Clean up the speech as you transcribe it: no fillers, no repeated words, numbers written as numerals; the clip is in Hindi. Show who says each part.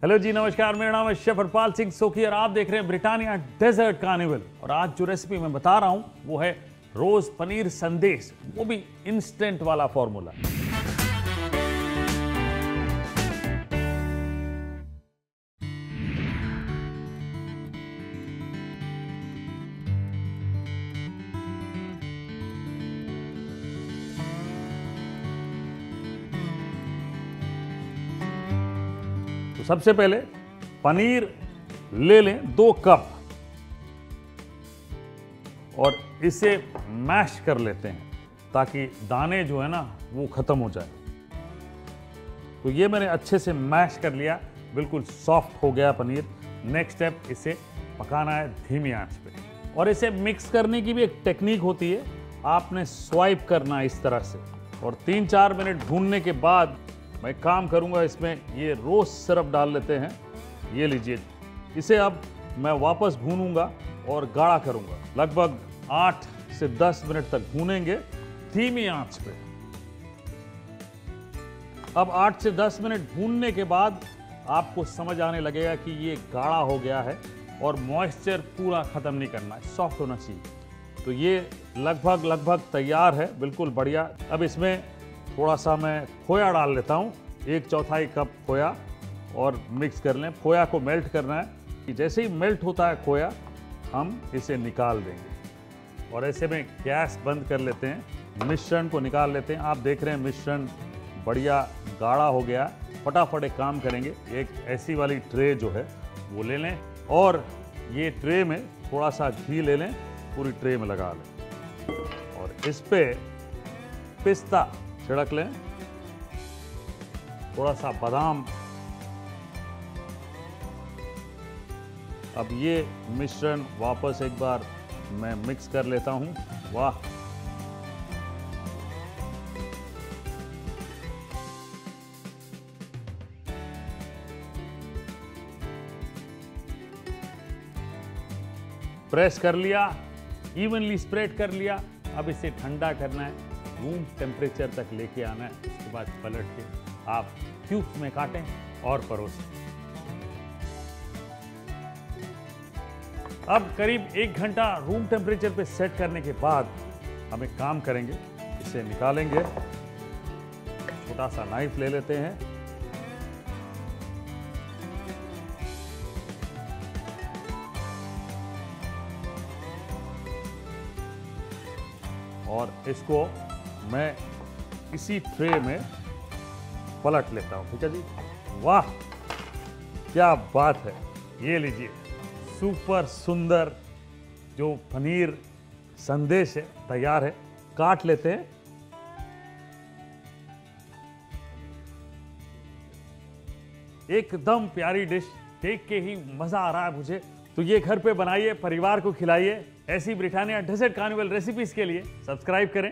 Speaker 1: हेलो जी, नमस्कार। मेरा नाम है शेफ हरपाल सिंह सोकी और आप देख रहे हैं ब्रिटानिया डेजर्ट कार्निवल। और आज जो रेसिपी मैं बता रहा हूं वो है रोज पनीर संदेश, वो भी इंस्टेंट वाला फॉर्मूला। तो सबसे पहले पनीर ले लें 2 कप और इसे मैश कर लेते हैं ताकि दाने जो है ना वो खत्म हो जाए। तो ये मैंने अच्छे से मैश कर लिया, बिल्कुल सॉफ्ट हो गया पनीर। नेक्स्ट स्टेप, इसे पकाना है धीमी आंच पे। और इसे मिक्स करने की भी एक टेक्निक होती है, आपने स्वाइप करना इस तरह से और 3-4 मिनट भूनने के बाद मैं काम करूंगा। इसमें ये रोज सिरप डाल लेते हैं, ये लीजिए। इसे अब मैं वापस भूनूंगा और गाढ़ा करूंगा। लगभग 8 से 10 मिनट तक भूनेंगे धीमी आंच पे। अब 8 से 10 मिनट भूनने के बाद आपको समझ आने लगेगा कि ये गाढ़ा हो गया है और मॉइस्चर पूरा खत्म नहीं करना है, सॉफ्ट होना चाहिए। तो ये लगभग तैयार है, बिल्कुल बढ़िया। अब इसमें थोड़ा सा मैं खोया डाल लेता हूँ, 1/4 कप खोया, और मिक्स कर लें। खोया को मेल्ट करना है कि जैसे ही मेल्ट होता है खोया, हम इसे निकाल देंगे। और ऐसे में गैस बंद कर लेते हैं, मिश्रण को निकाल लेते हैं। आप देख रहे हैं मिश्रण बढ़िया गाढ़ा हो गया। फटाफट एक काम करेंगे, एक ऐसी वाली ट्रे जो है वो ले लें और ये ट्रे में थोड़ा सा घी ले लें, पूरी ट्रे में लगा लें और इस पे पिस्ता छिड़क लें, थोड़ा सा बादाम। अब ये मिश्रण वापस एक बार मैं मिक्स कर लेता हूं। वाह, प्रेस कर लिया, इवनली स्प्रेड कर लिया। अब इसे ठंडा करना है, रूम टेम्परेचर तक लेके आना है। उसके बाद पलट के आप क्यूब्स में काटें और परोसें। अब करीब 1 घंटा रूम टेम्परेचर पे सेट करने के बाद हम एक काम करेंगे, इसे निकालेंगे। छोटा सा नाइफ ले लेते हैं और इसको मैं इसी ट्रे में पलट लेता हूं। ठीक है जी, वाह क्या बात है। ये लीजिए, सुपर सुंदर जो पनीर संदेश है तैयार है। काट लेते हैं। एकदम प्यारी डिश, देख के ही मजा आ रहा है मुझे। तो ये घर पे बनाइए, परिवार को खिलाइए। ऐसी ब्रिटानिया डेजर्ट कार्निवल रेसिपीज के लिए सब्सक्राइब करें।